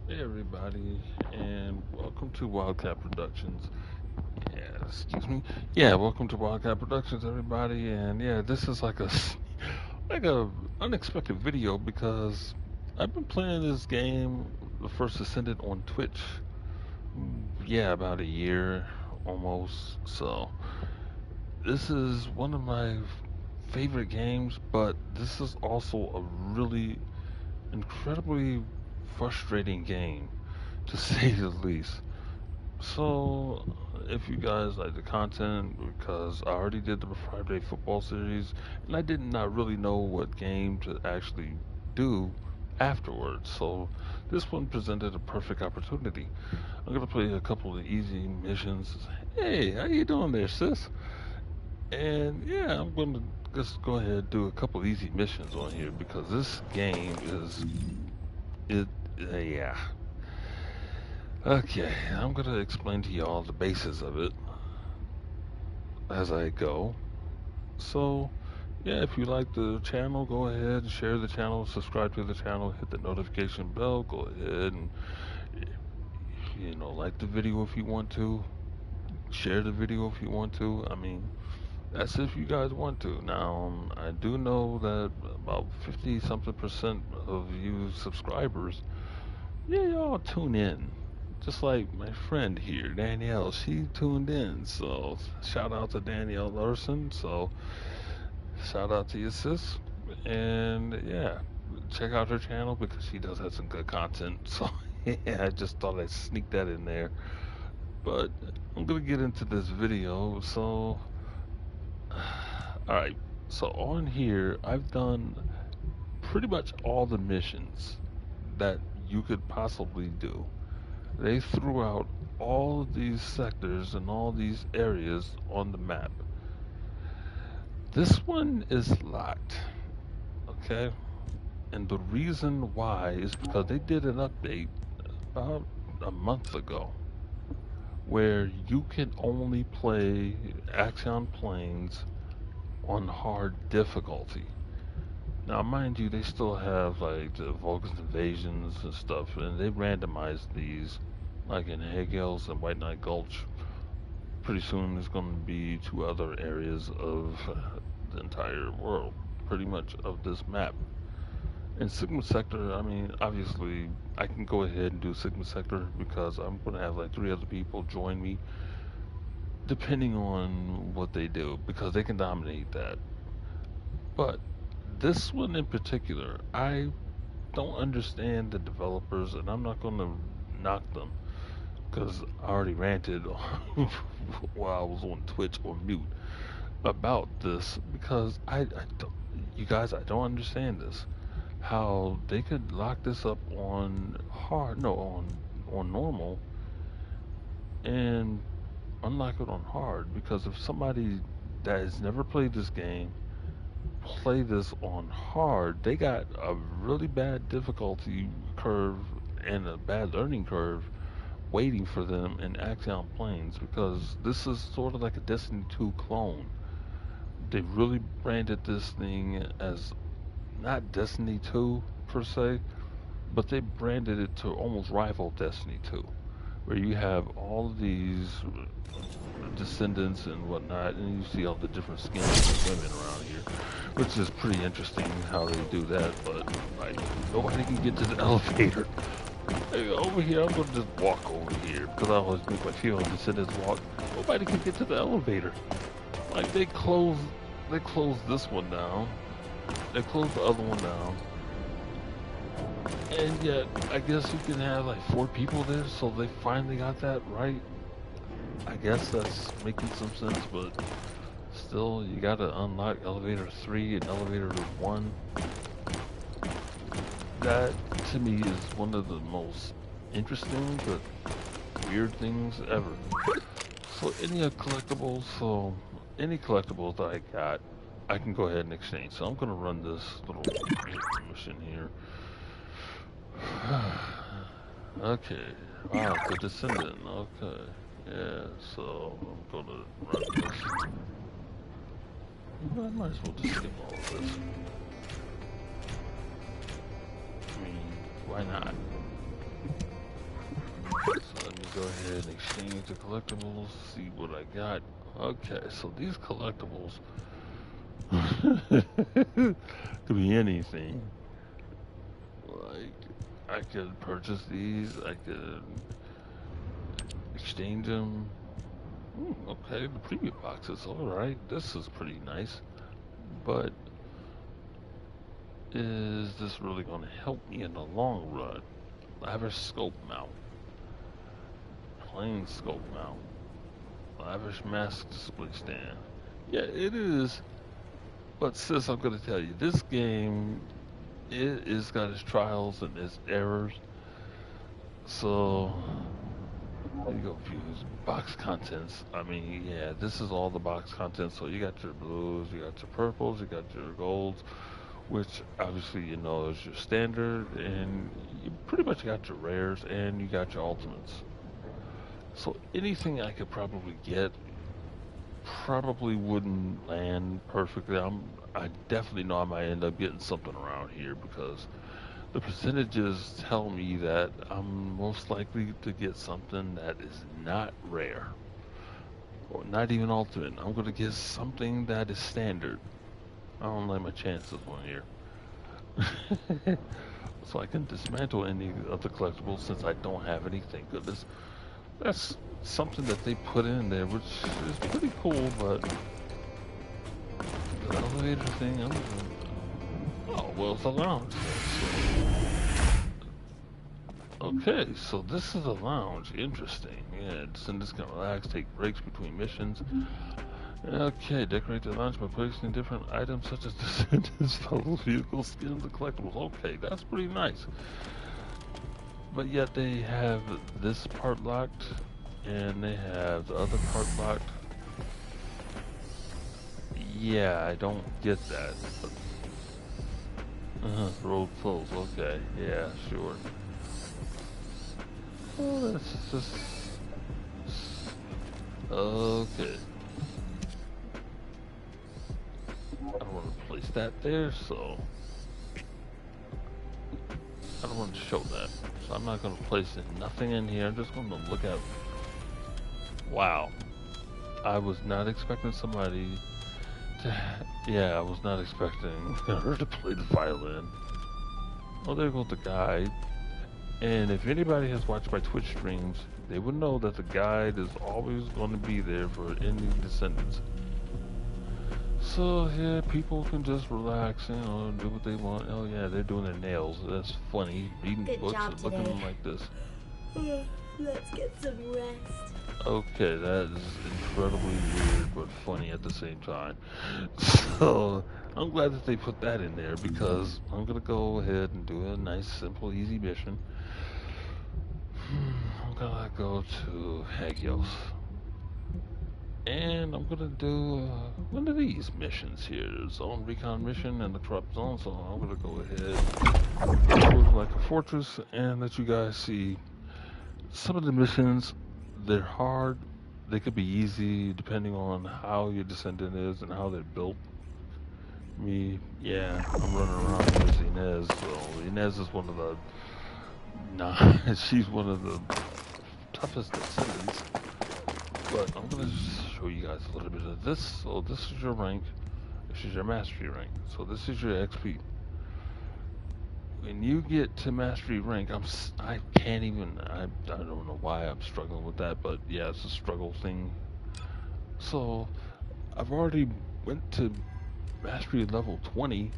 Hey everybody, and welcome to Wildcat Productions. Yeah, excuse me. Yeah, welcome to Wildcat Productions, everybody. And yeah, this is like a unexpected video because I've been playing this game, the First Descendant, on Twitch. Yeah, about a year almost. So this is one of my favorite games, but this is also a really incredibly frustrating game, to say the least. So, if you guys like the content, because I already did the Friday football series, and I did not really know what game to actually do afterwards. So, this one presented a perfect opportunity. I'm gonna play a couple of easy missions. Hey, how you doing there, sis? And yeah, I'm gonna just go ahead and do a couple easy missions on here because this game is it. Yeah. Okay, I'm gonna explain to y'all the basis of it as I go. So, yeah, if you like the channel, go ahead and share the channel, subscribe to the channel, hit the notification bell, go ahead and, like the video if you want to, share the video if you want to. I mean, that's if you guys want to. Now, I do know that about 50 something percent of you subscribers, yeah, y'all tune in. Just like my friend here, Danielle, she tuned in. So, shout out to Danielle Larson. So, shout out to your sis. And yeah, check out her channel because she does have some good content. So yeah, I just thought I'd sneak that in there. But I'm gonna get into this video. So alright. So on here I've done pretty much all the missions that you could possibly do. They threw out all of these sectors and all these areas on the map. This one is locked. Okay? And the reason why is because they did an update about a month ago where you can only play Axion Planes on hard difficulty. Now, mind you, they still have like the Vulcan's invasions and stuff, and they randomized these, like in Hegel's and White Knight Gulch. Pretty soon, there's going to be two other areas of the entire world, pretty much of this map. In Sigma Sector, I mean, obviously, I can go ahead and do Sigma Sector because I'm going to have like three other people join me, depending on what they do, because they can dominate that. But this one in particular, I don't understand the developers, and I'm not going to knock them because I already ranted while I was on Twitch on mute about this because I don't, you guys, I don't understand this. How they could lock this up on hard, no, on normal, and unlock it on hard. Because if somebody that has never played this game play this on hard, they got a really bad difficulty curve and a bad learning curve waiting for them in Axiom Planes because this is sort of like a Destiny 2 clone. They really branded this thing as not Destiny 2 per se, but they branded it to almost rival Destiny 2, where you have all of these descendants and whatnot, and you see all the different skins of women around here, which is pretty interesting how they do that. But like, nobody can get to the elevator. Hey, over here, I'm gonna just walk over here because I always make my female descendants walk. Nobody can get to the elevator. Like they closed this one down. They closed the other one down. And yet, I guess you can have like four people there, so they finally got that right. I guess that's making some sense, but still, you gotta unlock elevator 3 and elevator 1. That, to me, is one of the most interesting but weird things ever. So, any collectibles that I got, I can go ahead and exchange. So, I'm gonna run this little mission here. Okay. Wow, the Descendant. Okay. Yeah, so I'm gonna run this. You know, I might as well just skip all of this. I mean, why not? go ahead and exchange the collectibles, see what I got. Okay, so these collectibles could be anything. Like, I could purchase these, I could exchange them. Okay, the preview boxes, alright, this is pretty nice. But is this really going to help me in the long run? Lavish scope mount, plain scope mount, lavish mask display stand. Yeah, it is. But sis, I'm going to tell you, this game, it is got its trials and its errors. So, there you go, views, box contents. I mean, yeah, this is all the box contents. So you got your blues, you got your purples, you got your golds, which obviously you know is your standard, and you pretty much got your rares and you got your ultimates. So anything I could probably get probably wouldn't land perfectly. I definitely know I might end up getting something around here because the percentages tell me that I'm most likely to get something that is not rare or not even ultimate. I'm going to get something that is standard. I don't like my chances on here. So I can dismantle any of the collectibles since I don't have any. Thank goodness. That's something that they put in there, which is pretty cool, but the elevator thing, oh, well, it's a lounge. Okay, so this is a lounge. Interesting. Yeah, just in this kind of relax, take breaks between missions. Okay, decorate the lounge by placing different items such as descendants, fellow vehicles, skins, and collectibles. Okay, that's pretty nice. But yet they have this part locked, and they have the other part locked. Yeah, I don't get that. Road closed. Okay, yeah, sure. Oh, that's just okay. I don't want to place that there, so I don't want to show that. So I'm not going to place nothing in here. I'm just going to look at. Wow, I was not expecting somebody to. Yeah, I was not expecting her to play the violin. Oh, there goes the guide. And if anybody has watched my Twitch streams, they would know that the guide is always going to be there for any descendants. So yeah, people can just relax, you know, do what they want. Oh yeah, they're doing their nails. That's funny. Reading Good books job and looking today. like this. Let's get some rest. Okay, that is incredibly weird but funny at the same time. So I'm glad that they put that in there because I'm gonna go ahead and do a nice, simple, easy mission. I'm gonna go to Hagios. And I'm gonna do one of these missions here, Zone Recon mission and the Corrupt Zone. So I'm gonna go ahead, go like a fortress, and let you guys see some of the missions. They're hard. They could be easy depending on how your descendant is and how they're built. Yeah, I'm running around here as Inez. So Inez is one of the, nah, she's one of the toughest descendants. But I'm gonna just show you guys a little bit of this. So this is your rank. This is your mastery rank. So this is your XP. When you get to mastery rank, I can't even. I don't know why I'm struggling with that, but yeah, it's a struggle thing. So I've already went to mastery level 20.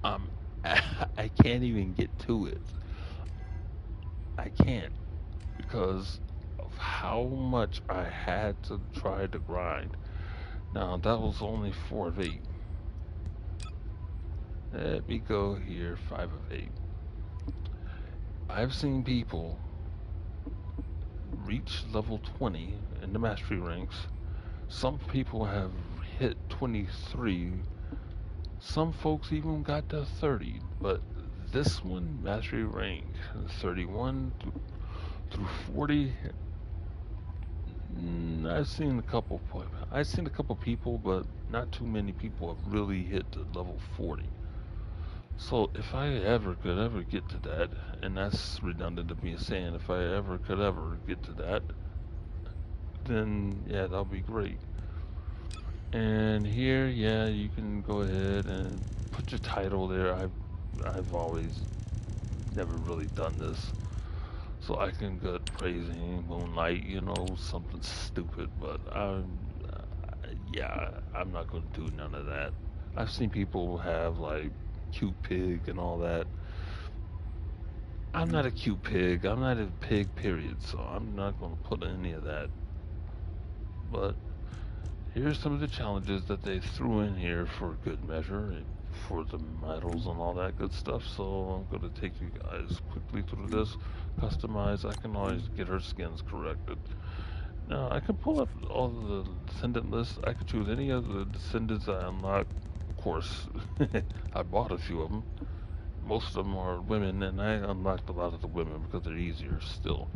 Um, I can't even get to it. I can't because of how much I had to try to grind. Now, that was only 4 of 8. Let me go here, 5 of 8. I've seen people reach level 20 in the mastery ranks. Some people have hit 23. Some folks even got to 30. But this one, mastery rank 31 through 40, I've seen a couple people, but not too many people have really hit to level 40. So if I ever could ever get to that, and that's redundant of me saying if I ever could ever get to that, then yeah, that'll be great. And here, yeah, you can go ahead and put your title there. I've always never really done this, so I can get praising Moonlight, you know, something stupid. But yeah, I'm not gonna do none of that. I've seen people have like cute pig and all that. I'm not a cute pig. I'm not a pig, period. So I'm not gonna put any of that. But here's some of the challenges that they threw in here for good measure, for the medals and all that good stuff. So I'm going to take you guys quickly through this. Customize, I can always get her skins corrected. Now, I can pull up all the descendant lists. I could choose any of the descendants I unlock. Of course, I bought a few of them. Most of them are women, and I unlocked a lot of the women because they're easier still.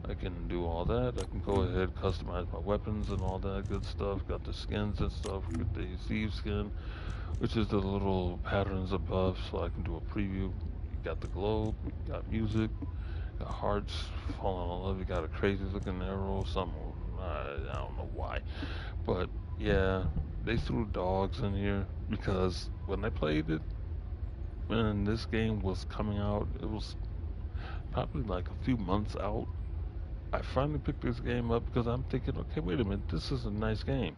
I can do all that. I can go ahead, customize my weapons and all that good stuff. Got the skins and stuff. Get the Steve skin, which is the little patterns above, so I can do a preview. You got the globe, you got music, got hearts, falling in love. You got a crazy looking arrow, something. I don't know why, but yeah, they threw dogs in here because when I played it, when this game was coming out, it was probably like a few months out. I finally picked this game up because I'm thinking, okay, wait a minute, this is a nice game.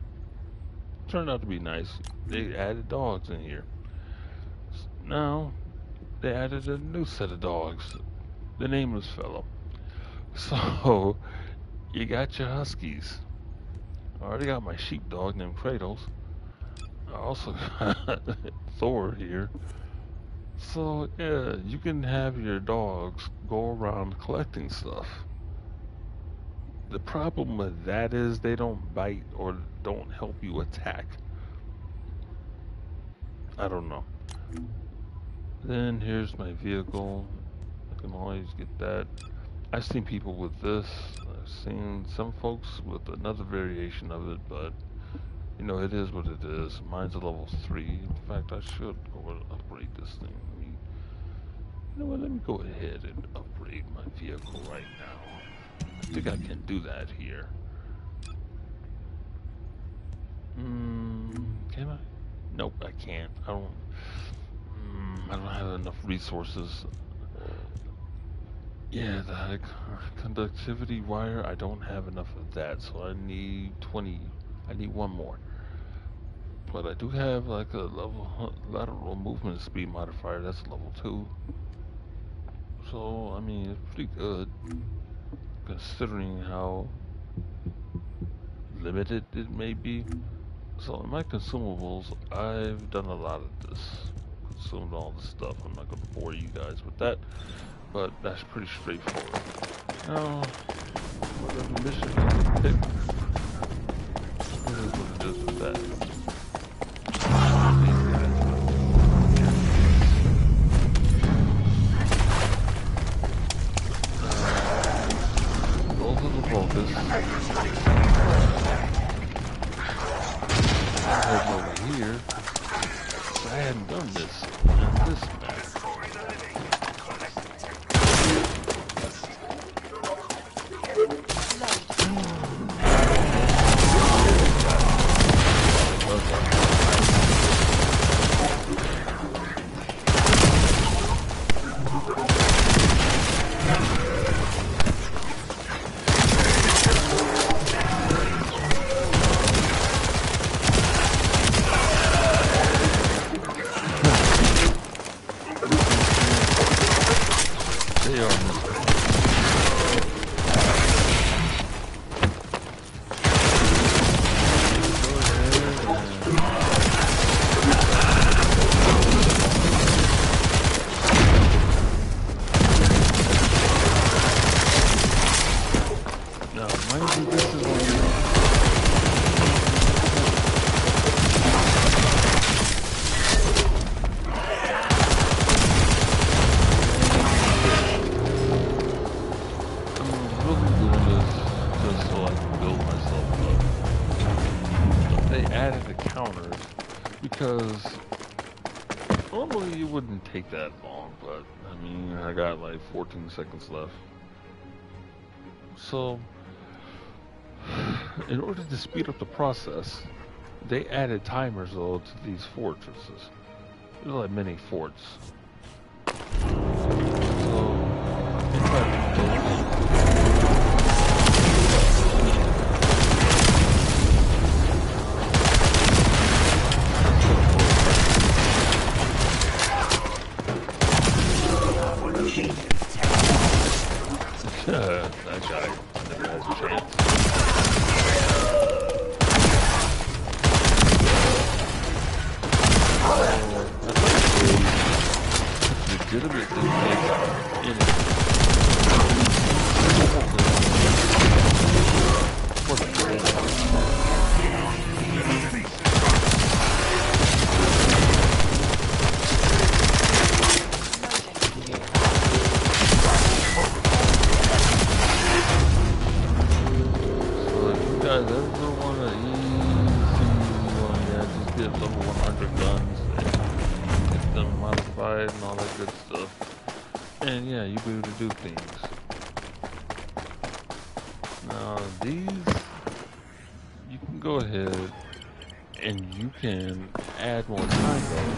Turned out to be nice. They added dogs in here. Now, they added a new set of dogs. The nameless fellow. So, you got your huskies. I already got my sheepdog named Kratos. I also got Thor here. So, yeah, you can have your dogs go around collecting stuff. The problem with that is they don't bite or don't help you attack. I don't know. Then here's my vehicle. I can always get that. I've seen people with this. I've seen some folks with another variation of it, but you know, it is what it is. Mine's a level 3. In fact, I should go and upgrade this thing. You know what? Let me go ahead and upgrade my vehicle right now. I think I can do that here. Can I? Nope, I can't. I don't have enough resources. Yeah, the conductivity wire, I don't have enough of that, so I need 20. I need one more. But I do have like a level lateral movement speed modifier, that's level 2. So, I mean, it's pretty good considering how limited it may be. So, in my consumables, I've done a lot of this. Consumed all the stuff. I'm not going to bore you guys with that, but that's pretty straightforward. Now, whatever mission I pick, it is what it is with that. Those are the focus. Over here, I hadn't done this in this map. normally it wouldn't take that long, but I mean, I got like 14 seconds left. So, in order to speed up the process, they added timers though to these fortresses. They're like mini forts. So, that guy never has a chance. Legitimately make anything. Guys ever want to easy one, yeah, just get level 100 guns and get them modified and all that good stuff. And yeah, you'll be able to do things. Now these, you can go ahead and you can add more time though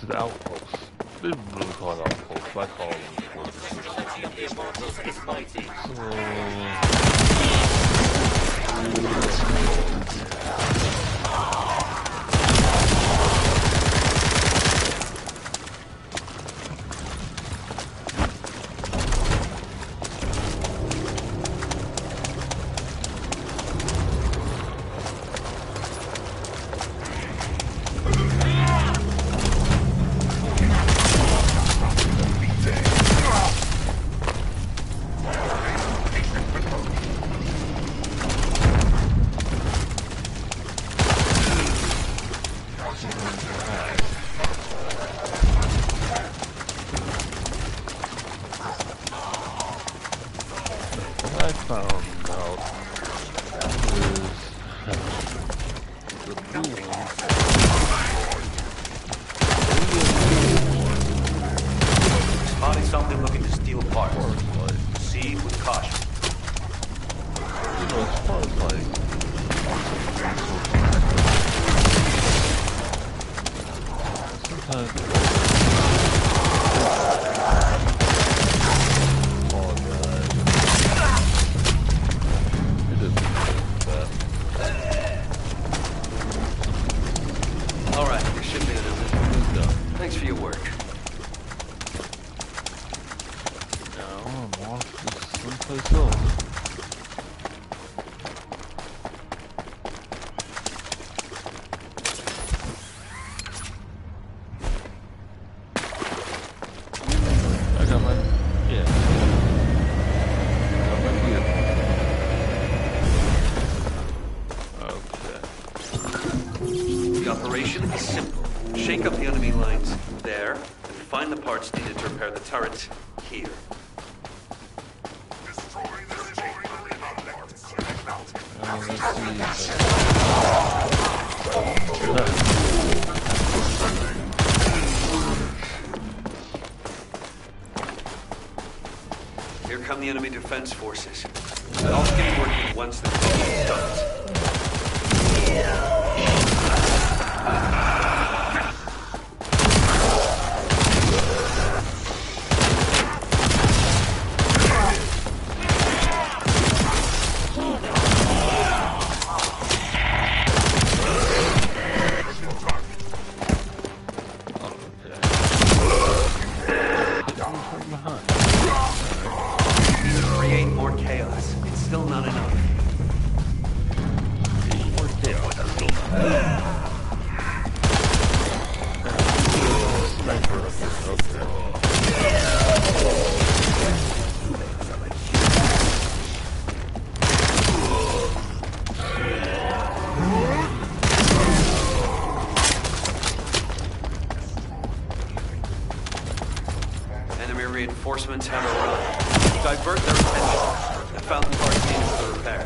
to the outposts. They don't really call it outposts, I call them fortresses. So Something looking to steal parts. Proceed with caution. You know, as far as like sometimes oh god. It is that. Alright, your shipment is done. Thanks for your work. Someplace else. I got my, yeah. I got my vehicle. Okay. The operation is simple. Shake up the enemy lines there, and find the parts needed to repair the turrets here. Here come the enemy defense forces. I'll begin working once the mission starts. Create more chaos. It's still not enough. More chaos. That's still not enough. Enemy reinforcements have arrived. Divert their attention. The fountain parts needed for the repair.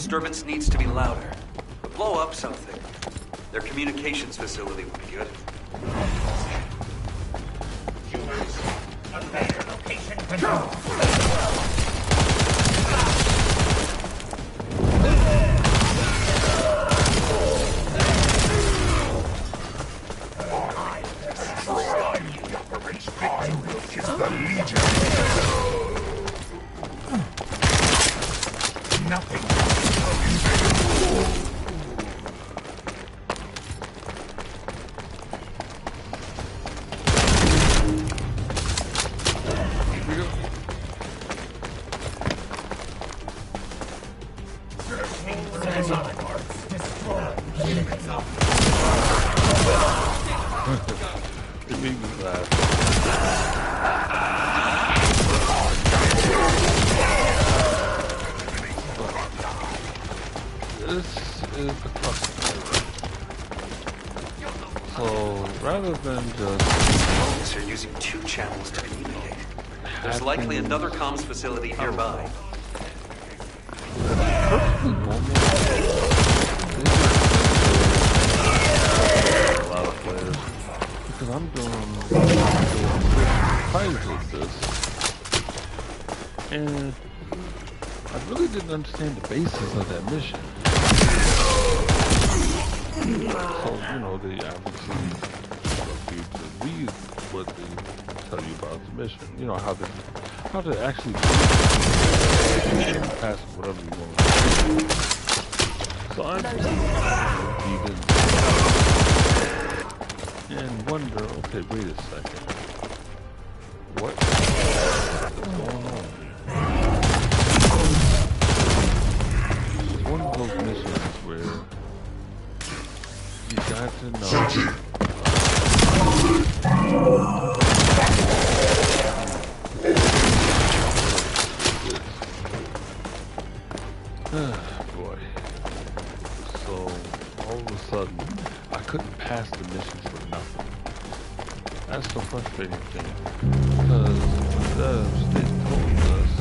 disturbance needs to be louder. Blow up something. Their communications facility would be good. Conveyor location control. The Legion. Nothing. It made me laugh. This is the customer. So rather than just They're using 2 channels to communicate. There's likely another comms facility nearby. a lot of players because I'm doing fights with this, and I really didn't understand the basis of that mission. So, you know, they obviously want you to read what they tell you about the mission. You know, how to actually pass whatever you want to do. So I'm and wonder, okay, wait a second. What is going on? It's one of those missions where you got to know. Boy. So, all of a sudden, I couldn't pass the missions for nothing. That's the frustrating thing. Because they told us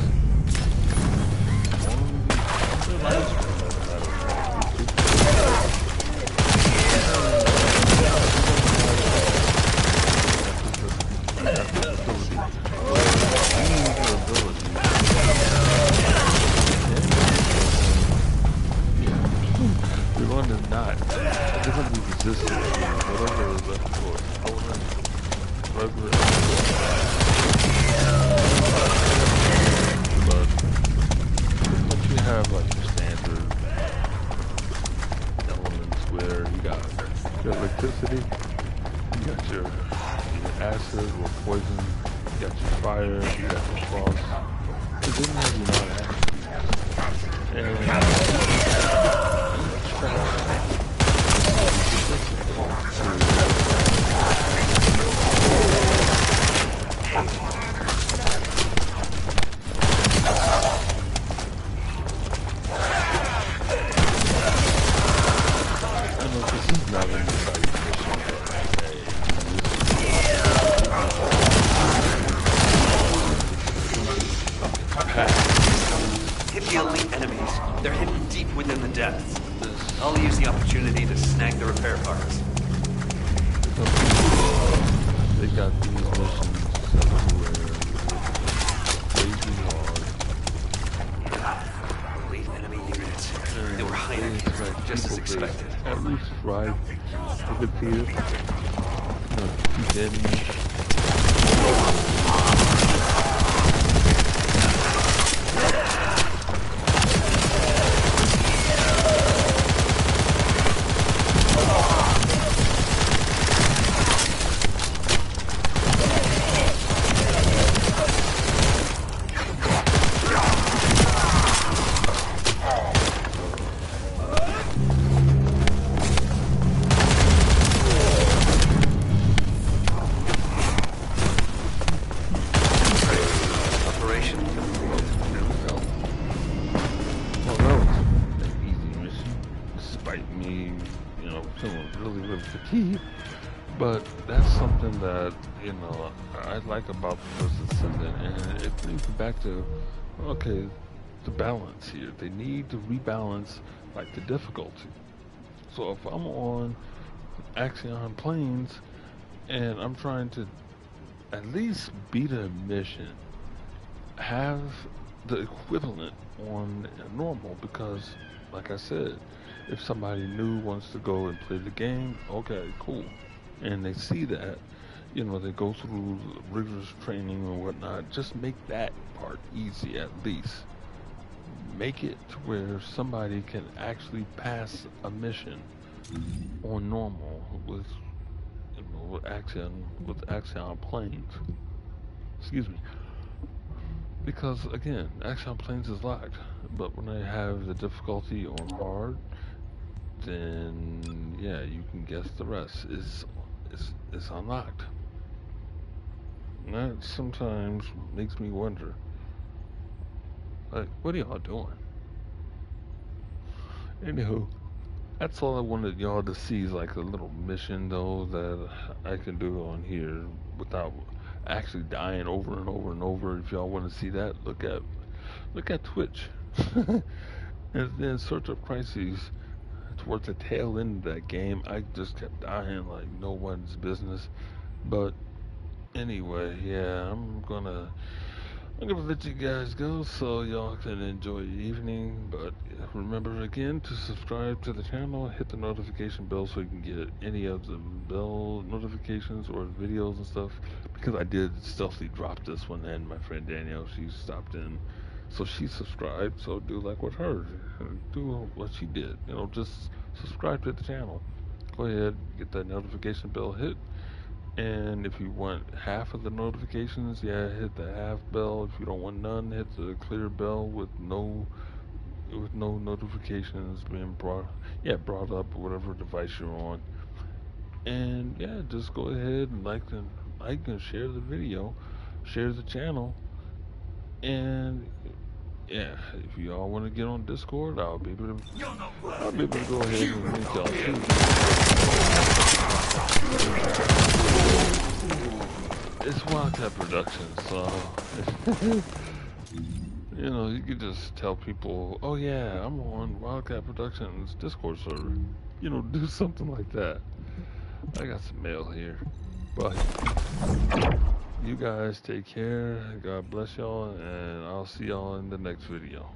we're going to not. They're going to be resistant to whatever is left for us. But you have like your standard elements where you got your electricity, you got your acid or poison, you got your fire, you got your frost. It didn't have you not attributes. And Hit the elite enemies. They're hidden deep within the depths. I'll use the opportunity to snag the repair parts. They got these missions everywhere. Crazy hard. Elite enemy units. They were hiding, just as expected. At least try to defeat it. Keep enemies. But that's something that, you know, I like about the First Descendant, and it brings me back to, okay, the balance here. They need to rebalance like the difficulty. So if I'm on Axion Plains and I'm trying to at least beat a mission, have the equivalent on normal, because like I said, if somebody new wants to go and play the game, okay, cool. And they see that, you know, they go through rigorous training and whatnot, just make that part easy at least. Make it to where somebody can actually pass a mission on normal with, you know, with Axion Planes. Excuse me. Because again, Axion Planes is locked, but when I have the difficulty on hard, then yeah, you can guess the rest. It's unlocked. And that sometimes makes me wonder, like, what are y'all doing? Anywho, that's all I wanted y'all to see, is like a little mission though that I can do on here without actually dying over and over and over. If y'all want to see that, look at Twitch. And then Search of Crises, towards the tail end of that game, I just kept dying like no one's business. But anyway, yeah, I'm gonna let you guys go so y'all can enjoy your evening. But remember again to subscribe to the channel, hit the notification bell so you can get any of the bell notifications or videos and stuff. Because I did stealthily drop this one, and my friend Danielle, she stopped in, so she subscribed. So do like with her, do what she did. You know, just subscribe to the channel. Go ahead, get that notification bell hit. And if you want half of the notifications, yeah, hit the half bell. If you don't want none, hit the clear bell with no notifications being brought up, whatever device you're on. And yeah, just go ahead and like and share the video, share the channel. And yeah, if y'all want to get on Discord, I'll be able to go ahead and link y'all too. It's Wildcat Productions, so you know, you could just tell people, oh yeah, I'm on Wildcat Productions Discord server. You know, do something like that. I got some mail here. But you guys take care. God bless y'all, and I'll see y'all in the next video.